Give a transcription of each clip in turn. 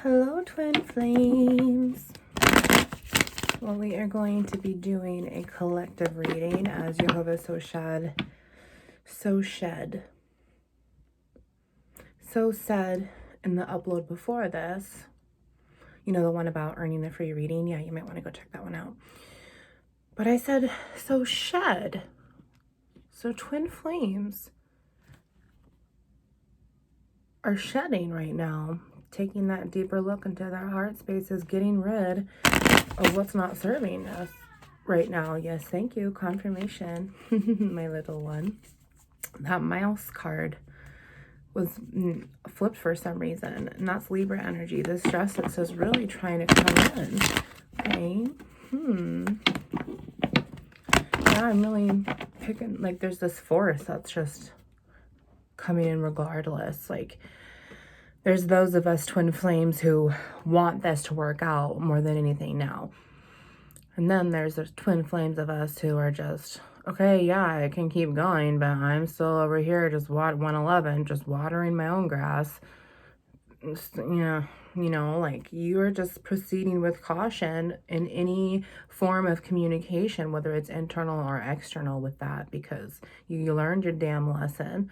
Hello, twin flames. Well, we are going to be doing a collective reading as Jehovah so said in the upload before this. You know, the one about earning the free reading? Yeah, you might want to go check that one out. But I said, so twin flames are shedding right now, taking that deeper look into their heart spaces, getting rid of what's not serving us right now. Yes, thank you. Confirmation. My little one. That mouse card was flipped for some reason, and that's Libra energy. This justice is really trying to come in. Okay. Yeah, I'm really picking, like, there's this force that's just coming in regardless. Like, there's those of us twin flames who want this to work out more than anything now. And then there's the twin flames of us who are just, okay, yeah, I can keep going, but I'm still over here just 111, just watering my own grass. Yeah, you know, like, you're just proceeding with caution in any form of communication, whether it's internal or external with that, because you learned your damn lesson.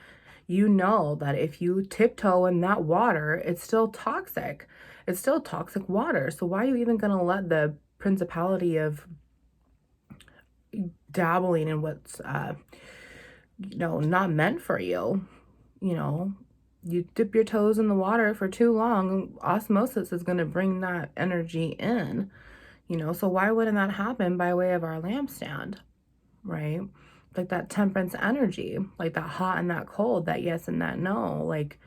You know that if you tiptoe in that water, it's still toxic. It's still toxic water. So why are you even going to let the principality of dabbling in what's, not meant for you, you dip your toes in the water for too long, osmosis is going to bring that energy in, so why wouldn't that happen by way of our lampstand, right? Like that temperance energy, like that hot and that cold, that yes and that no. Like,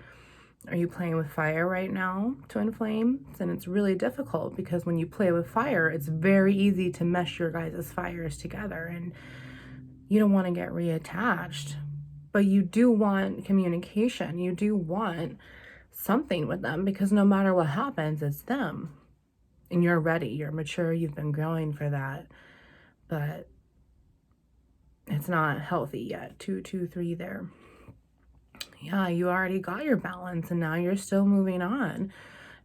are you playing with fire right now, twin flames? And it's really difficult because when you play with fire, it's very easy to mesh your guys' fires together, and you don't want to get reattached. But you do want communication. You do want something with them, because no matter what happens, it's them. And you're ready. You're mature. You've been growing for that. But it's not healthy yet. 2, 2, 3 there. Yeah, you already got your balance, and now you're still moving on.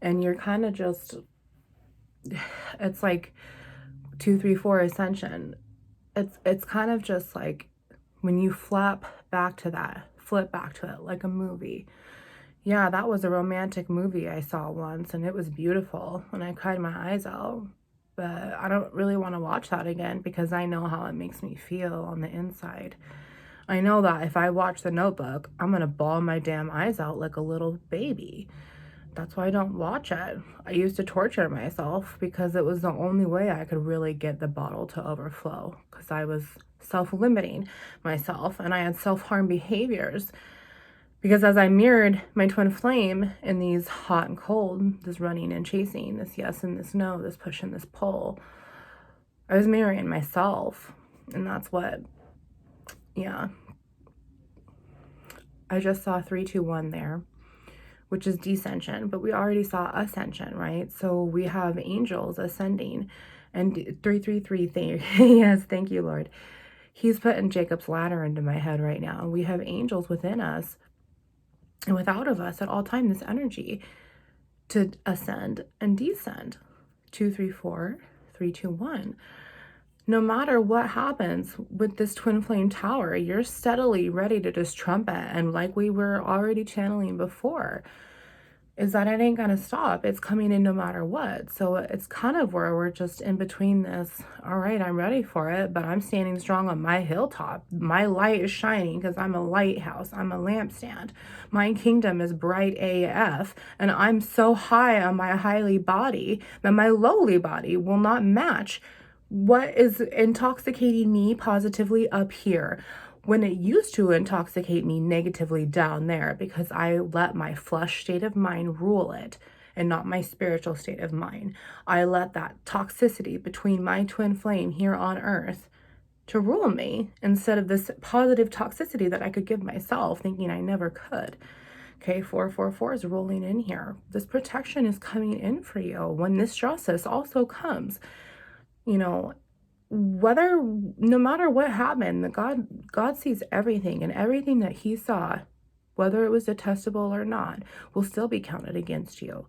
And you're kind of just, it's like 2, 3, 4 ascension. It's kind of just like when you flip back to it like a movie. Yeah, that was a romantic movie I saw once, and it was beautiful, and I cried my eyes out. But I don't really want to watch that again, because I know how it makes me feel on the inside. I know that if I watch The Notebook, I'm going to bawl my damn eyes out like a little baby. That's why I don't watch it. I used to torture myself because it was the only way I could really get the bottle to overflow, because I was self-limiting myself, and I had self-harm behaviors. Because as I mirrored my twin flame in these hot and cold, this running and chasing, this yes and this no, this push and this pull, I was mirroring myself. And that's what, yeah. I just saw 3, 2, 1 there, which is descension, but we already saw ascension, right? So we have angels ascending, and 333 yes, thank you, Lord. He's putting Jacob's ladder into my head right now. We have angels within us and without of us at all time, this energy to ascend and descend. 2, 3, 4, 3, 2, 1. No matter what happens with this twin flame tower, you're steadily ready to just trumpet. And like we were already channeling before, is that it ain't gonna stop. It's coming in no matter what. So it's kind of where we're just in between this. All right, I'm ready for it, but I'm standing strong on my hilltop. My light is shining because I'm a lighthouse. I'm a lampstand. My kingdom is bright AF, and I'm so high on my highly body that my lowly body will not match what is intoxicating me positively up here, when it used to intoxicate me negatively down there, because I let my flesh state of mind rule it and not my spiritual state of mind. I let that toxicity between my twin flame here on earth to rule me, instead of this positive toxicity that I could give myself, thinking I never could. Okay, 444 is rolling in here. This protection is coming in for you when this justice also comes. No matter what happened, God sees everything, and everything that he saw, whether it was detestable or not, will still be counted against you.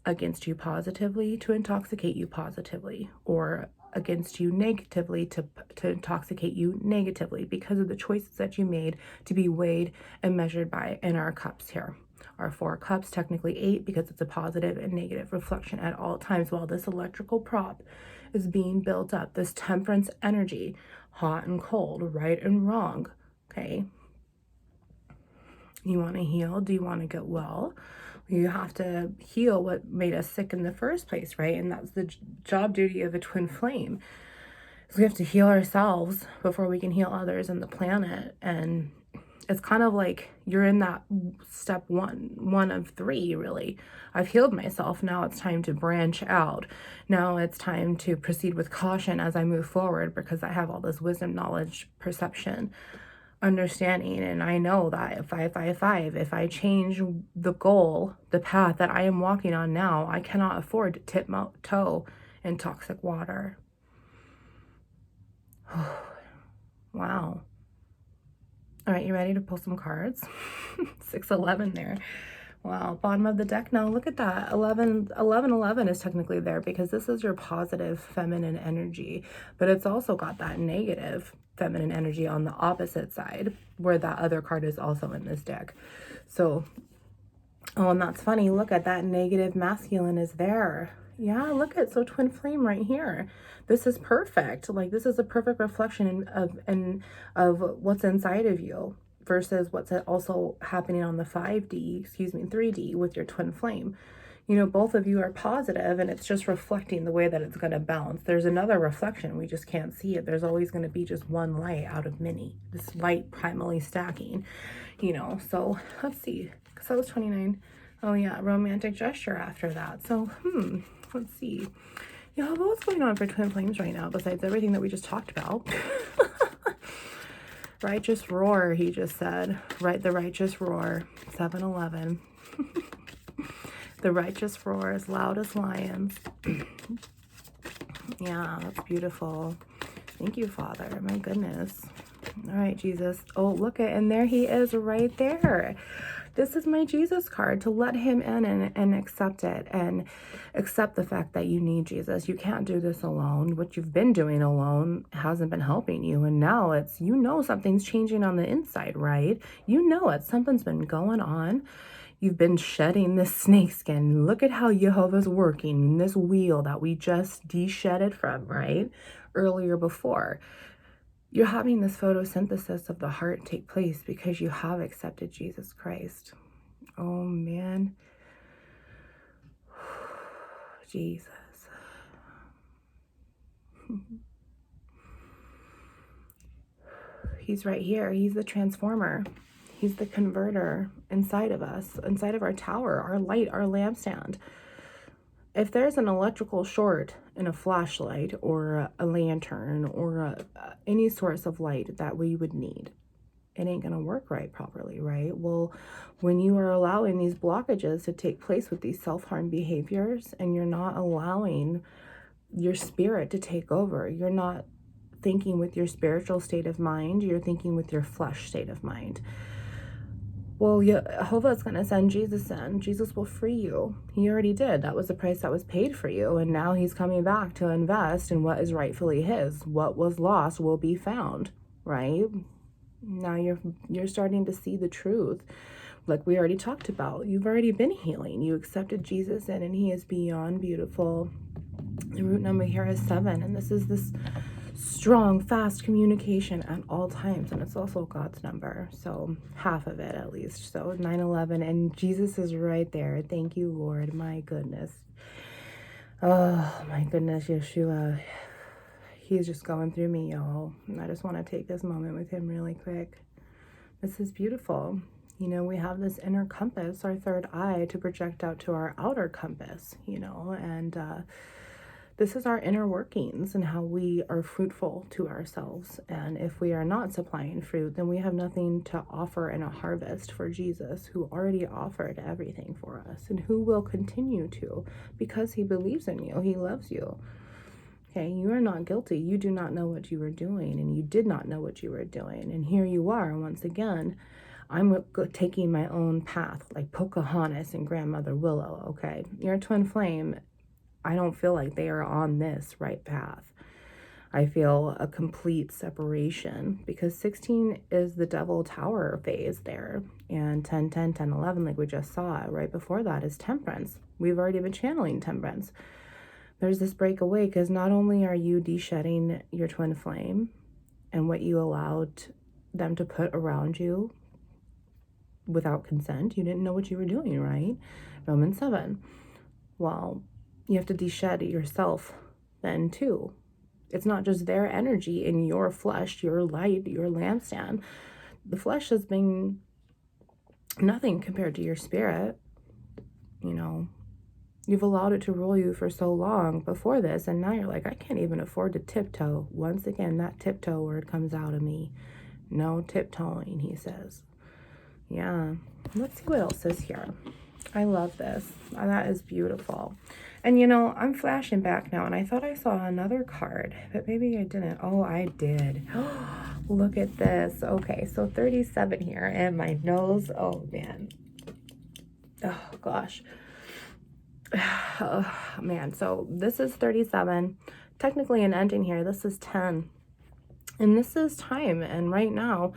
against you positively to intoxicate you positively, or against you negatively to intoxicate you negatively, because of the choices that you made to be weighed and measured by in our cups here. Our 4 cups, technically 8, because it's a positive and negative reflection at all times while this electrical prop is being built up. This temperance energy, hot and cold, right and wrong. Okay. You want to heal? Do you want to get well? You have to heal what made us sick in the first place, right? And that's the job duty of a twin flame. So we have to heal ourselves before we can heal others and the planet. And it's kind of like you're in that step one of 3, really. I've healed myself. Now it's time to branch out. Now it's time to proceed with caution as I move forward, because I have all this wisdom, knowledge, perception, understanding. And I know that if I change the goal, the path that I am walking on now, I cannot afford to tip my toe in toxic water. Wow. All right, you ready to pull some cards? 611 there. Wow, bottom of the deck. Now look at that. 11 is technically there because this is your positive feminine energy, but it's also got that negative feminine energy on the opposite side, where that other card is also in this deck. So, oh, and that's funny. Look at that, negative masculine is there. Yeah, look at, so twin flame right here. This is perfect. Like, this is a perfect reflection of what's inside of you versus what's also happening on the 3D with your twin flame. You know, both of you are positive, and it's just reflecting the way that it's going to bounce. There's another reflection. We just can't see it. There's always going to be just one light out of many. This light primally stacking, you know. So let's see, because that was 29. Oh yeah, romantic gesture after that. So, let's see. Yeah, what's going on for twin flames right now besides everything that we just talked about? Righteous roar, he just said. Right, the righteous roar. 7-11. The righteous roar is loud as lions. Yeah, that's beautiful. Thank you, Father. My goodness. All right, Jesus. Oh, look at, and there he is right there. This is my Jesus card, to let him in and accept it, and accept the fact that you need Jesus. You can't do this alone. What you've been doing alone hasn't been helping you. And now it's, you know, something's changing on the inside, right? You know it. Something's been going on. You've been shedding this snake skin. Look at how Jehovah's working in this wheel that we just de-shedded from, right? Earlier before. You're having this photosynthesis of the heart take place because you have accepted Jesus Christ. Oh, man. Jesus. He's right here. He's the transformer. He's the converter inside of us, inside of our tower, our light, our lampstand. If there's an electrical short in a flashlight or a lantern or any source of light that we would need, it ain't going to work right properly, right? Well, when you are allowing these blockages to take place with these self-harm behaviors, and you're not allowing your spirit to take over, you're not thinking with your spiritual state of mind, you're thinking with your flesh state of mind. Well, Jehovah is going to send Jesus in. Jesus will free you. He already did. That was the price that was paid for you. And now he's coming back to invest in what is rightfully his. What was lost will be found, right? Now you're starting to see the truth. Like we already talked about. You've already been healing. You accepted Jesus in, and he is beyond beautiful. The root number here is 7. And this is this strong, fast communication at all times, and it's also God's number, so half of it at least. So 9-11, and Jesus is right there. Thank you, Lord. My goodness. Oh my goodness, Yeshua. He's just going through me, y'all. And I just want to take this moment with him really quick. This is beautiful. You know, we have this inner compass, our third eye, to project out to our outer compass, you know, and this is our inner workings and how we are fruitful to ourselves. And if we are not supplying fruit, then we have nothing to offer in a harvest for Jesus, who already offered everything for us and who will continue to, because he believes in you. He loves you. Okay, you are not guilty. You do not know what you were doing, and you did not know what you were doing. And here you are once again I'm taking my own path, like Pocahontas and Grandmother Willow, okay? Your twin flame, I don't feel like they are on this right path. I feel a complete separation because 16 is the devil tower phase there. And 10, 10, 10, 11, like we just saw, right before that is temperance. We've already been channeling temperance. There's this breakaway because not only are you de-shedding your twin flame and what you allowed them to put around you without consent, you didn't know what you were doing, right? Romans 7. Well, you have to de-shed yourself then too. It's not just their energy in your flesh, your light, your lampstand. The flesh has been nothing compared to your spirit. You know, you've allowed it to rule you for so long before this, and now you're like, I can't even afford to tiptoe. Once again, that tiptoe word comes out of me. No tiptoeing, he says. Yeah. Let's see what else is here. I love this. That is beautiful. And you know, I'm flashing back now, and I thought I saw another card, but maybe I didn't. Oh, I did. Look at this. Okay, so 37 here, and my nose. Oh, man. Oh, gosh. Oh, man, so this is 37. Technically an ending here. This is 10. And this is time, and right now,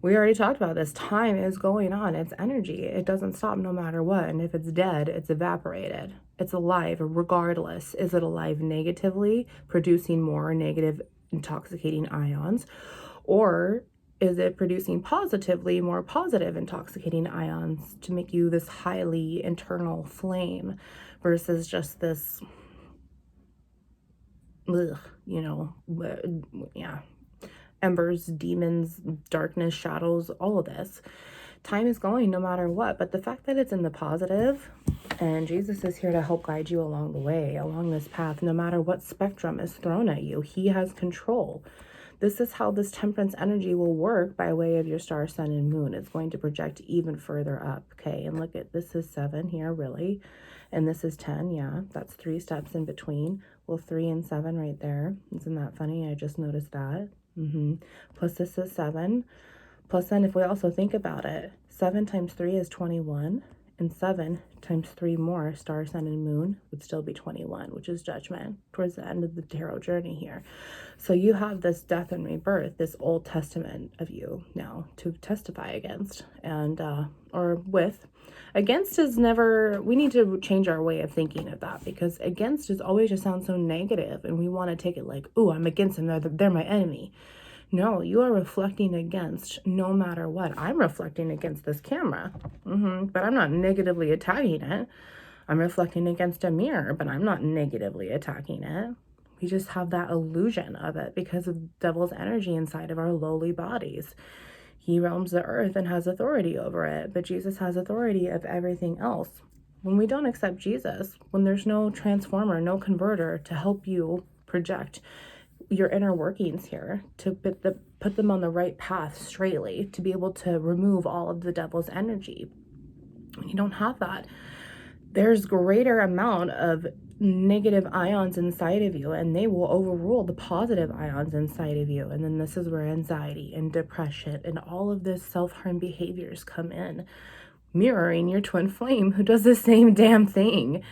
we already talked about this. Time is going on. It's energy. It doesn't stop no matter what. And if it's dead, it's evaporated. It's alive regardless. Is it alive negatively, producing more negative, intoxicating ions? Or is it producing positively, more positive, intoxicating ions to make you this highly internal flame versus just this, ugh, you know, yeah. Embers, demons, darkness, shadows, all of this. Time is going no matter what, but the fact that it's in the positive, and Jesus is here to help guide you along the way, along this path, no matter what spectrum is thrown at you. He has control. This is how this temperance energy will work by way of your star, sun, and moon. It's going to project even further up, okay? And look at, this is 7 here, really, and this is 10, yeah, that's 3 steps in between. Well, 3 and 7 right there. Isn't that funny? I just noticed that. Plus this is 7. Plus then if we also think about it, 7 times 3 is 21, and 7 times 3 more, star, sun, and moon, would still be 21, which is judgment towards the end of the tarot journey here. So you have this death and rebirth, this Old Testament of you now to testify against, and or with. Against is never, we need to change our way of thinking of that, because against is always just sounds so negative, and we want to take it like, oh, I'm against them, they're my enemy. No, you are reflecting against no matter what. I'm reflecting against this camera, but I'm not negatively attacking it. I'm reflecting against a mirror, but I'm not negatively attacking it. We just have that illusion of it because of devil's energy inside of our lowly bodies. He roams the earth and has authority over it, but Jesus has authority of everything else. When we don't accept Jesus, when there's no transformer, no converter to help you project your inner workings here, to put them on the right path straightly, to be able to remove all of the devil's energy. When you don't have that, there's greater amount of negative ions inside of you, and they will overrule the positive ions inside of you. And then this is where anxiety and depression and all of this self-harm behaviors come in, mirroring your twin flame who does the same damn thing.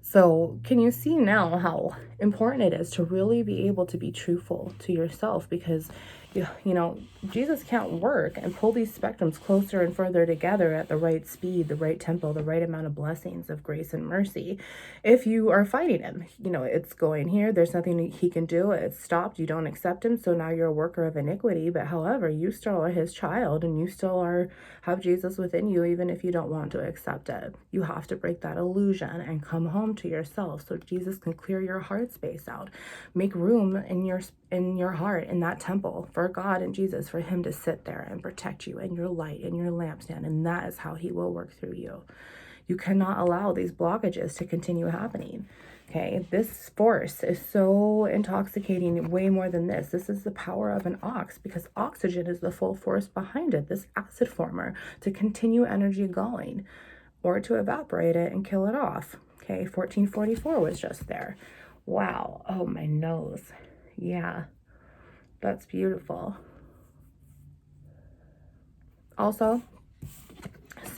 So can you see now how important it is to really be able to be truthful to yourself? Because, you know, Jesus can't work and pull these spectrums closer and further together at the right speed, the right tempo, the right amount of blessings of grace and mercy if you are fighting him. You know, it's going here, there's nothing he can do, it's stopped, you don't accept him, so now you're a worker of iniquity. But however, you still are his child, and you still have Jesus within you, even if you don't want to accept it. You have to break that illusion and come home to yourself so Jesus can clear your heart space out. Make room in your heart, in that temple, for God and Jesus, for him to sit there and protect you and your light and your lampstand. And that is how he will work through you. You cannot allow these blockages to continue happening. Okay, this force is so intoxicating, way more than this. This is the power of an ox, because oxygen is the full force behind it, this acid former, to continue energy going or to evaporate it and kill it off. Okay, 1444 was just there. Wow. Oh, my nose. Yeah, that's beautiful. Also,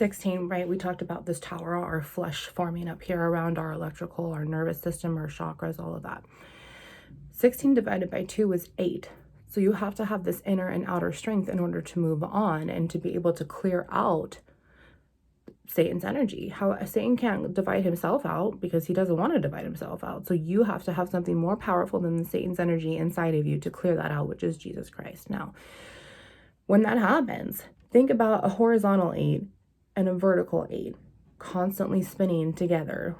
16, right? We talked about this tower, our flesh forming up here around our electrical, our nervous system, our chakras, all of that. 16 divided by 2 is 8. So you have to have this inner and outer strength in order to move on and to be able to clear out Satan's energy. How Satan can't divide himself out because he doesn't want to divide himself out. So you have to have something more powerful than Satan's energy inside of you to clear that out, which is Jesus Christ. Now, when that happens, think about a horizontal 8 and a vertical 8 constantly spinning together.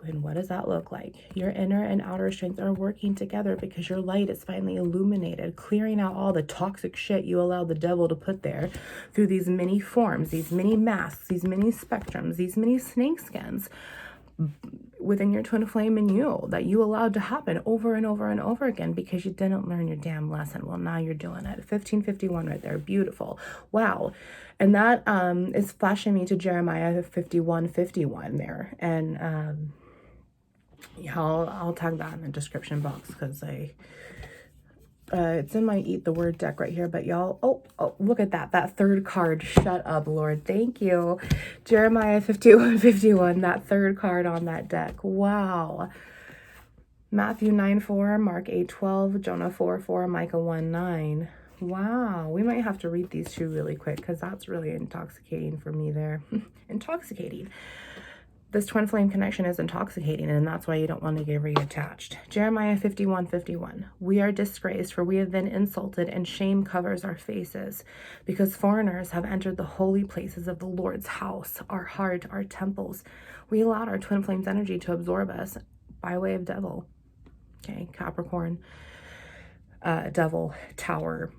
And what does that look like? Your inner and outer strength are working together because your light is finally illuminated, clearing out all the toxic shit you allowed the devil to put there through these many forms, these many masks, these many spectrums, these many snake skins within your twin flame and you that you allowed to happen over and over and over again because you didn't learn your damn lesson. Well, now you're doing it. 1551 right there. Beautiful. Wow. And that is flashing me to Jeremiah 51:51 there. And yeah, I'll tag that in the description box because it's in my Eat the Word deck right here. But y'all, oh, look at that third card. Shut up, Lord. Thank you. Jeremiah 51:51, that third card on that deck. Wow. Matthew 9:4, Mark 8:12, Jonah 4:4, Micah 1:9. Wow, we might have to read these two really quick because that's really intoxicating for me there. Intoxicating. This twin flame connection is intoxicating, and that's why you don't want to get reattached. Jeremiah 51:51. We are disgraced, for we have been insulted, and shame covers our faces, because foreigners have entered the holy places of the Lord's house, our heart, our temples. We allowed our twin flame's energy to absorb us by way of devil. Okay, Capricorn, devil, tower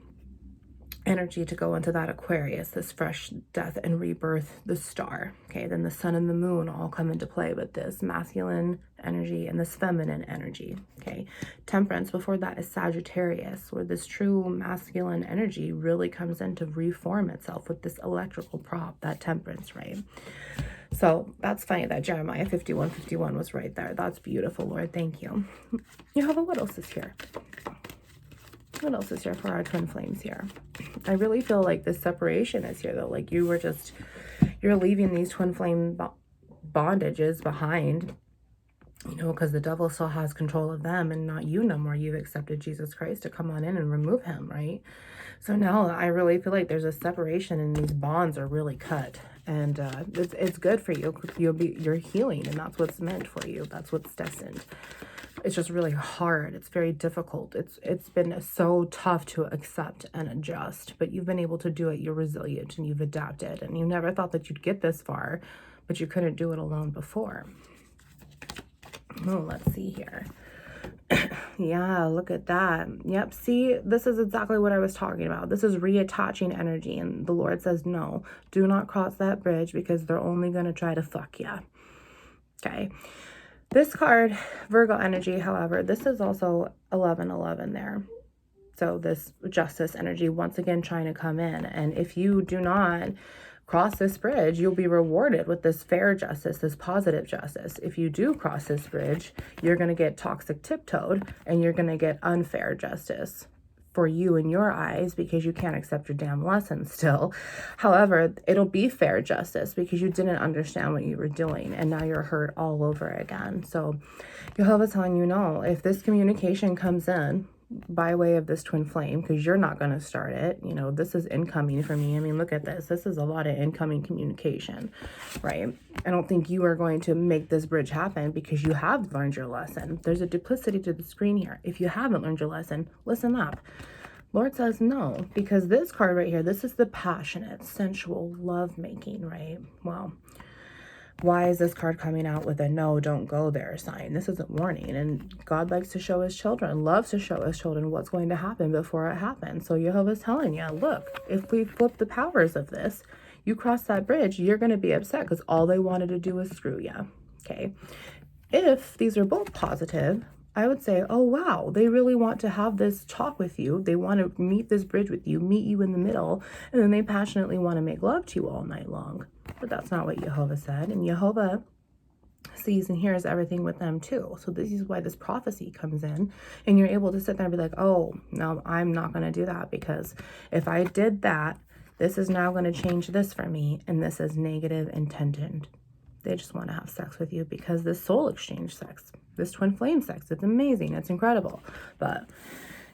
energy to go into that Aquarius, this fresh death and rebirth, the star. Okay, then the sun and the moon all come into play with this masculine energy and this feminine energy. Okay, Temperance before that is Sagittarius, where this true masculine energy really comes in to reform itself with this electrical prop, that Temperance, right? So that's funny that Jeremiah 51:51 was right there. That's beautiful, Lord. Thank you. Jehovah, what else is here? What else is here for our twin flames here? I really feel like this separation is here, though. Like you're leaving these twin flame bondages behind, you know, because the devil still has control of them and not you no more. You've accepted Jesus Christ to come on in and remove him, right? So now I really feel like there's a separation and these bonds are really cut. And it's good for you. You're healing, and that's what's meant for you. That's what's destined. It's just really hard. It's very difficult. It's been so tough to accept and adjust, but you've been able to do it. You're resilient and you've adapted, and you never thought that you'd get this far, but you couldn't do it alone before. Oh, let's see here. Yeah, look at that. Yep, see, this is exactly what I was talking about. This is reattaching energy, and the Lord says, no, do not cross that bridge because they're only going to try to fuck ya. Okay. This card, Virgo energy, however, this is also 11:11 there. So this justice energy, once again, trying to come in. And if you do not cross this bridge, you'll be rewarded with this fair justice, this positive justice. If you do cross this bridge, you're going to get toxic tiptoed and you're going to get unfair justice for you in your eyes because you can't accept your damn lesson still. However, it'll be fair justice because you didn't understand what you were doing and now you're hurt all over again. So Jehovah's telling you, no, if this communication comes in by way of this twin flame, because you're not going to start it, you know, this is incoming for me. I mean, look at this. This is a lot of incoming communication, right? I don't think you are going to make this bridge happen because you have learned your lesson. There's a duplicity to the screen here. If you haven't learned your lesson, listen up. Lord says no, because this card right here, this is the passionate, sensual lovemaking, right? Well, why is this card coming out with a no, don't go there sign? This isn't warning. And God likes to show his children, loves to show his children what's going to happen before it happens. So Jehovah's telling you, look, if we flip the powers of this, you cross that bridge, you're going to be upset because all they wanted to do was screw you. Okay. If these are both positive, I would say, oh, wow, they really want to have this talk with you. They want to meet this bridge with you, meet you in the middle, and then they passionately want to make love to you all night long. But that's not what Jehovah said. And Jehovah sees and hears everything with them too. So this is why this prophecy comes in. And you're able to sit there and be like, oh, no, I'm not going to do that. Because if I did that, This is now going to change this for me, and this is negative intention. They just want to have sex with you because this soul exchange sex, this twin flame sex, it's amazing, it's incredible, but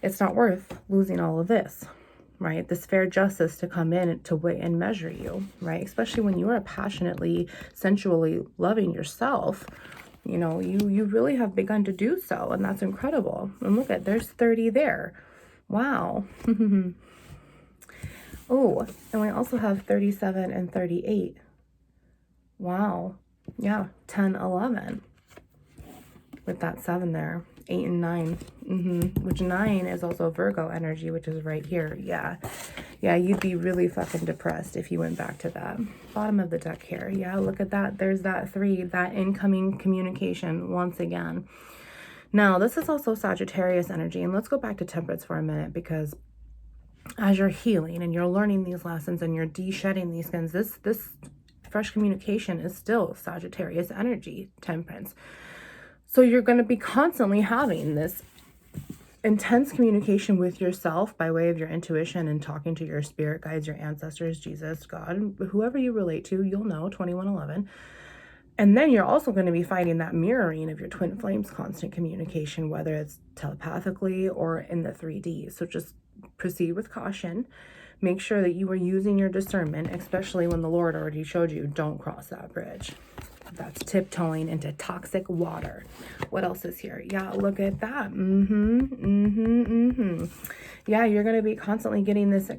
it's not worth losing all of this, right? This fair justice to come in to weigh and measure you, right? Especially when you are passionately, sensually loving yourself. You know, you really have begun to do so, and that's incredible. And look at, there's 30 there. Wow. Oh, and we also have 37 and 38. Wow. Yeah, 10, 11. With that 7 there. 8 and 9. Which 9 is also Virgo energy, which is right here. Yeah. Yeah, you'd be really fucking depressed if you went back to that. Bottom of the deck here. Yeah, look at that. There's that 3, that incoming communication once again. Now, this is also Sagittarius energy. And let's go back to Temperance for a minute, because as you're healing and you're learning these lessons and you're de-shedding these things, this fresh communication is still Sagittarius energy, Temperance. So you're going to be constantly having this intense communication with yourself by way of your intuition and talking to your spirit guides, your ancestors, Jesus, God, whoever you relate to, you'll know, 2111. And then you're also going to be fighting that mirroring of your twin flames, constant communication, whether it's telepathically or in the 3D. So just proceed with caution. Make sure that you are using your discernment, especially when the Lord already showed you, don't cross that bridge. That's tiptoeing into toxic water. What else is here? Yeah, look at that. Yeah, you're going to be constantly getting this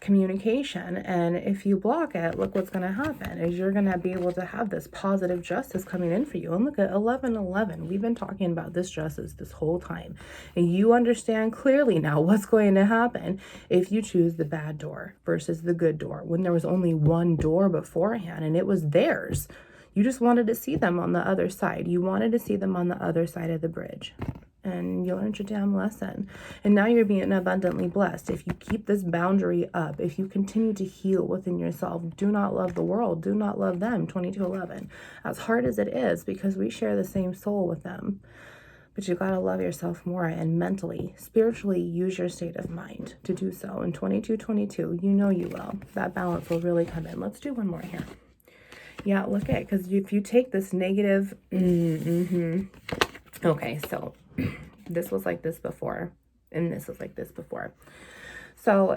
communication, and if you block it, look what's going to happen is you're going to be able to have this positive justice coming in for you. And look at 1111. We've been talking about this justice this whole time, and you understand clearly now what's going to happen if you choose the bad door versus the good door, when there was only one door beforehand and it was theirs. You just wanted to see them on the other side. You wanted to see them on the other side of the bridge. And you learned your damn lesson. And now you're being abundantly blessed. If you keep this boundary up, if you continue to heal within yourself, do not love the world, do not love them, 2211. As hard as it is, because we share the same soul with them. But you gotta love yourself more, and mentally, spiritually use your state of mind to do so. In 2222, you know you will. That balance will really come in. Let's do one more here. Yeah, look at it, because if you take this negative, okay, so this was like this before, and this was like this before. So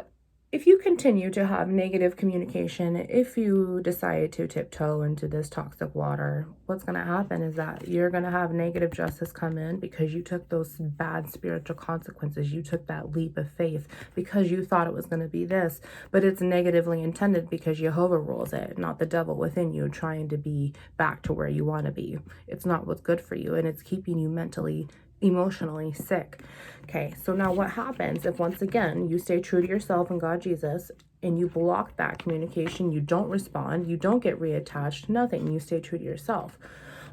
if you continue to have negative communication, if you decide to tiptoe into this toxic water, what's going to happen is that you're going to have negative justice come in because you took those bad spiritual consequences. You took that leap of faith because you thought it was going to be this, but it's negatively intended because Jehovah rules it, not the devil within you trying to be back to where you want to be. It's not what's good for you, and it's keeping you mentally, emotionally sick. Okay, so now what happens if once again you stay true to yourself and God Jesus, and you block that communication, you don't respond, you don't get reattached, nothing, you stay true to yourself?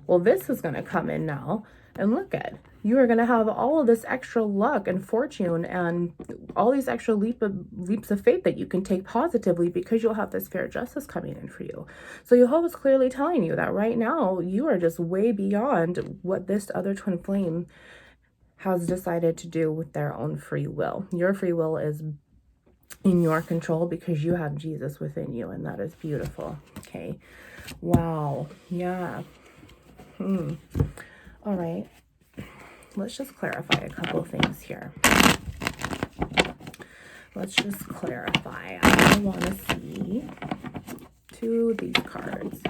Well, this is going to come in now, and look at, you are going to have all of this extra luck and fortune and all these extra leaps of faith that you can take positively because you'll have this fair justice coming in for you. So Jehovah is clearly telling you that right now you are just way beyond what this other twin flame has decided to do with their own free will. Your free will is in your control because you have Jesus within you, and that is beautiful. Okay. Wow. Yeah. All right. Let's just clarify a couple of things here. Let's just clarify. I want to see 2 of these cards,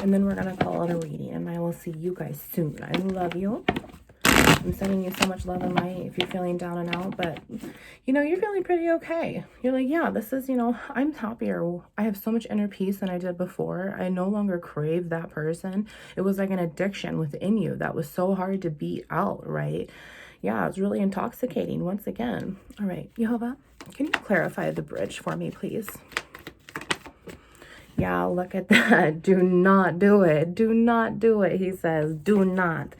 and then we're going to call it a reading, and I will see you guys soon. I love you. I'm sending you so much love in my, if you're feeling down and out, but you know, you're feeling pretty okay. You're like, yeah, this is, you know, I'm happier. I have so much inner peace than I did before. I no longer crave that person. It was like an addiction within you that was so hard to beat out, right? Yeah, it's really intoxicating once again. All right, Jehovah, can you clarify the bridge for me, please? Yeah, look at that. Do not do it. Do not do it, he says. Do not.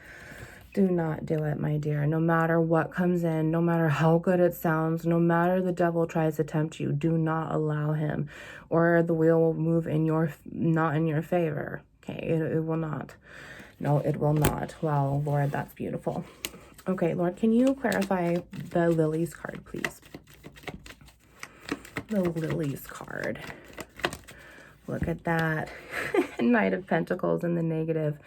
Do not do it, my dear. No matter what comes in, no matter how good it sounds, no matter the devil tries to tempt you, do not allow him, or the wheel will move in your, not in your favor. Okay, it will not. No, it will not. Wow, Lord, that's beautiful. Okay, Lord, can you clarify the lilies card, please? The Lilies card. Look at that. Knight of Pentacles in the negative.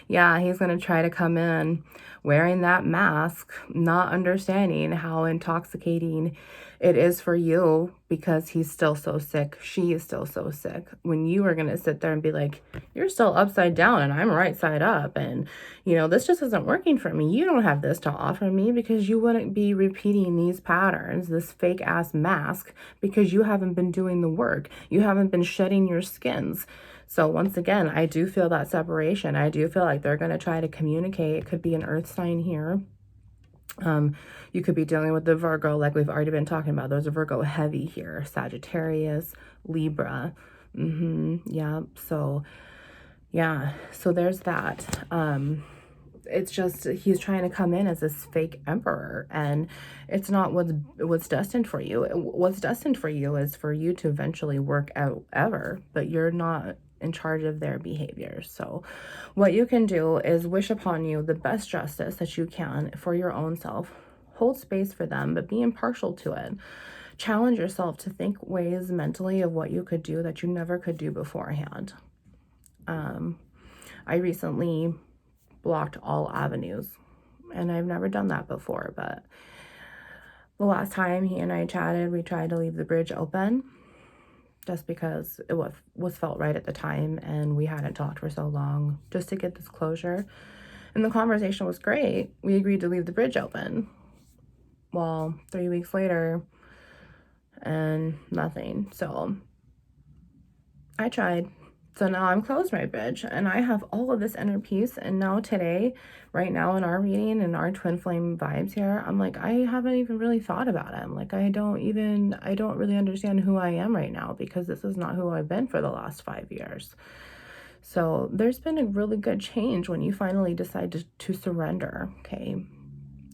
Yeah, he's going to try to come in wearing that mask, not understanding how intoxicating it is for you because he's still so sick. She is still so sick. When you are going to sit there and be like, you're still upside down and I'm right side up. And, you know, this just isn't working for me. You don't have this to offer me because you wouldn't be repeating these patterns, this fake ass mask, because you haven't been doing the work. You haven't been shedding your skins. So once again, I do feel that separation. I do feel like they're going to try to communicate. It could be an earth sign here. You could be dealing with the Virgo, like we've already been talking about. There's a Virgo heavy here. Sagittarius, Libra. Yeah. So, yeah. So there's that. It's just he's trying to come in as this fake emperor, and it's not what's destined for you. What's destined for you is for you to eventually work out ever, but you're not in charge of their behaviors. So what you can do is wish upon you the best justice that you can for your own self. Hold space for them, but be impartial to it. Challenge yourself to think ways mentally of what you could do that you never could do beforehand. I recently blocked all avenues, and I've never done that before, but the last time he and I chatted, we tried to leave the bridge open just because it was felt right at the time, and we hadn't talked for so long just to get this closure, and the conversation was great. We agreed to leave the bridge open. Well, 3 weeks later and nothing. So I tried. So now I'm closed my bridge, and I have all of this inner peace. And now today, right now in our reading and our twin flame vibes here, I'm like, I haven't even really thought about it. I'm like, I don't really understand who I am right now, because this is not who I've been for the last 5 years. So there's been a really good change when you finally decide to surrender, okay?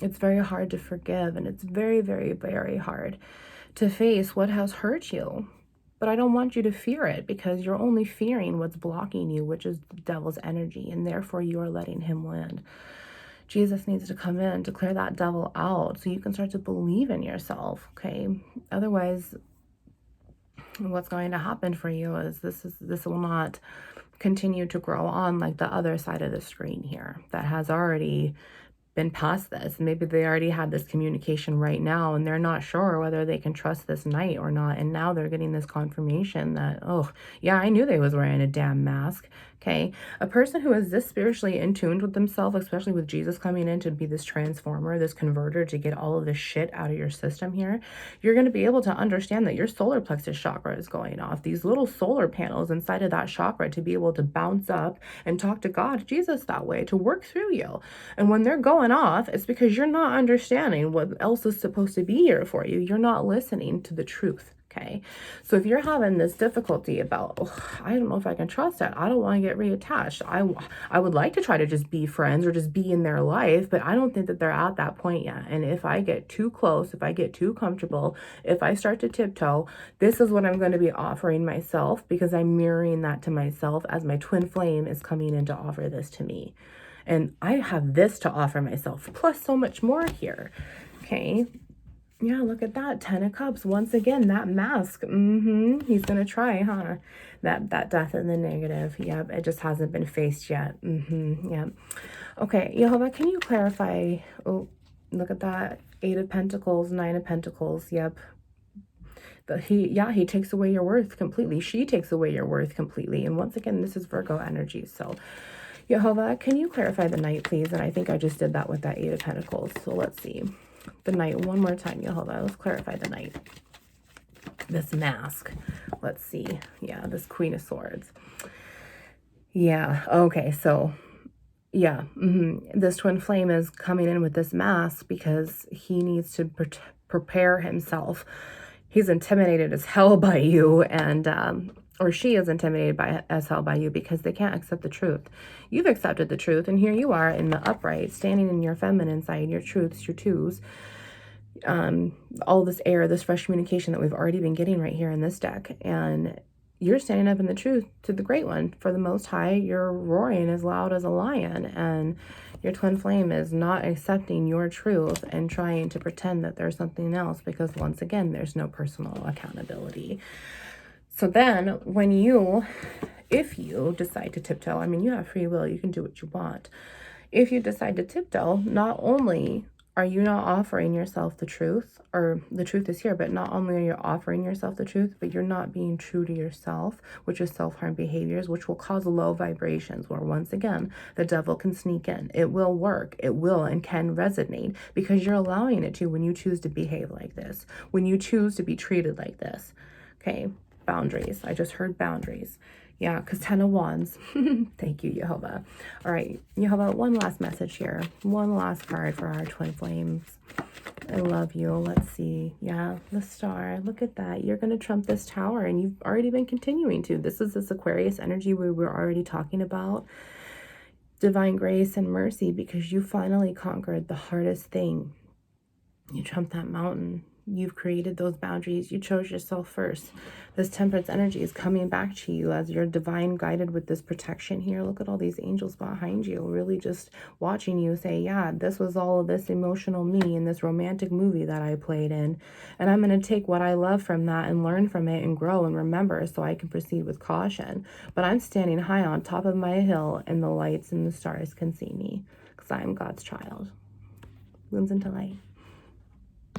It's very hard to forgive, and it's very, very, very hard to face what has hurt you. But I don't want you to fear it, because you're only fearing what's blocking you, which is the devil's energy, and therefore you are letting him win. Jesus needs to come in to clear that devil out so you can start to believe in yourself, okay? Otherwise, what's going to happen for you is this will not continue to grow on like the other side of the screen here that has already been past this. Maybe they already had this communication right now, and they're not sure whether they can trust this knight or not. And now they're getting this confirmation that, oh, yeah, I knew they was wearing a damn mask. Okay. A person who is this spiritually in tune with themselves, especially with Jesus coming in to be this transformer, this converter, to get all of this shit out of your system here, you're going to be able to understand that your solar plexus chakra is going off. These little solar panels inside of that chakra to be able to bounce up and talk to God, Jesus, that way, to work through you. And when they're going off, it's because you're not understanding what else is supposed to be here for you. You're not listening to the truth. Okay. So if you're having this difficulty about, oh, I don't know if I can trust that, I don't want to get reattached. I would like to try to just be friends or just be in their life, but I don't think that they're at that point yet. And if I get too close, if I get too comfortable, if I start to tiptoe, this is what I'm going to be offering myself, because I'm mirroring that to myself as my twin flame is coming in to offer this to me. And I have this to offer myself, plus so much more here. Okay. Yeah, look at that. 10 of Cups. Once again, that mask. He's going to try, huh? That death in the negative. Yep. It just hasn't been faced yet. Yep. Okay. Jehovah, can you clarify? Oh, look at that. 8 of Pentacles, 9 of Pentacles. Yep. But he takes away your worth completely. She takes away your worth completely. And once again, this is Virgo energy. So Jehovah, can you clarify the Knight, please? And I think I just did that with that 8 of Pentacles. So let's see. The Knight one more time, Jehovah. Let's clarify the Knight. This mask. Let's see. Yeah, this Queen of Swords. Yeah, okay, so yeah, this twin flame is coming in with this mask because he needs to prepare himself. He's intimidated as hell by you, and or she is intimidated as hell by you, because they can't accept the truth. You've accepted the truth, and here you are in the upright, standing in your feminine side, your truths, your twos. All this air, this fresh communication that we've already been getting right here in this deck. And you're standing up in the truth to the Great One. For the Most High, you're roaring as loud as a lion, and your twin flame is not accepting your truth and trying to pretend that there's something else, because once again, there's no personal accountability. So then if you decide to tiptoe, I mean, you have free will, you can do what you want. If you decide to tiptoe, not only are you not offering yourself the truth, or the truth is here, but not only are you offering yourself the truth, but you're not being true to yourself, which is self-harm behaviors, which will cause low vibrations, where once again, the devil can sneak in. It will work. It will and can resonate, because you're allowing it to when you choose to behave like this, when you choose to be treated like this. Okay, boundaries. I just heard boundaries. Yeah, because 10 of Wands. Thank you, Jehovah. All right, Jehovah, one last message here. One last card for our twin flames. I love you. Let's see. Yeah, the Star. Look at that. You're going to trump this Tower, and you've already been continuing to. This is this Aquarius energy we were already talking about. Divine grace and mercy, because you finally conquered the hardest thing. You trumped that mountain. You've created those boundaries. You chose yourself first. This Temperance energy is coming back to you as you're divine guided with this protection here. Look at all these angels behind you, really just watching you say, yeah, this was all of this emotional me in this romantic movie that I played in. And I'm going to take what I love from that and learn from it and grow and remember, so I can proceed with caution. But I'm standing high on top of my hill, and the lights and the stars can see me, because I am God's child. Blooms into light.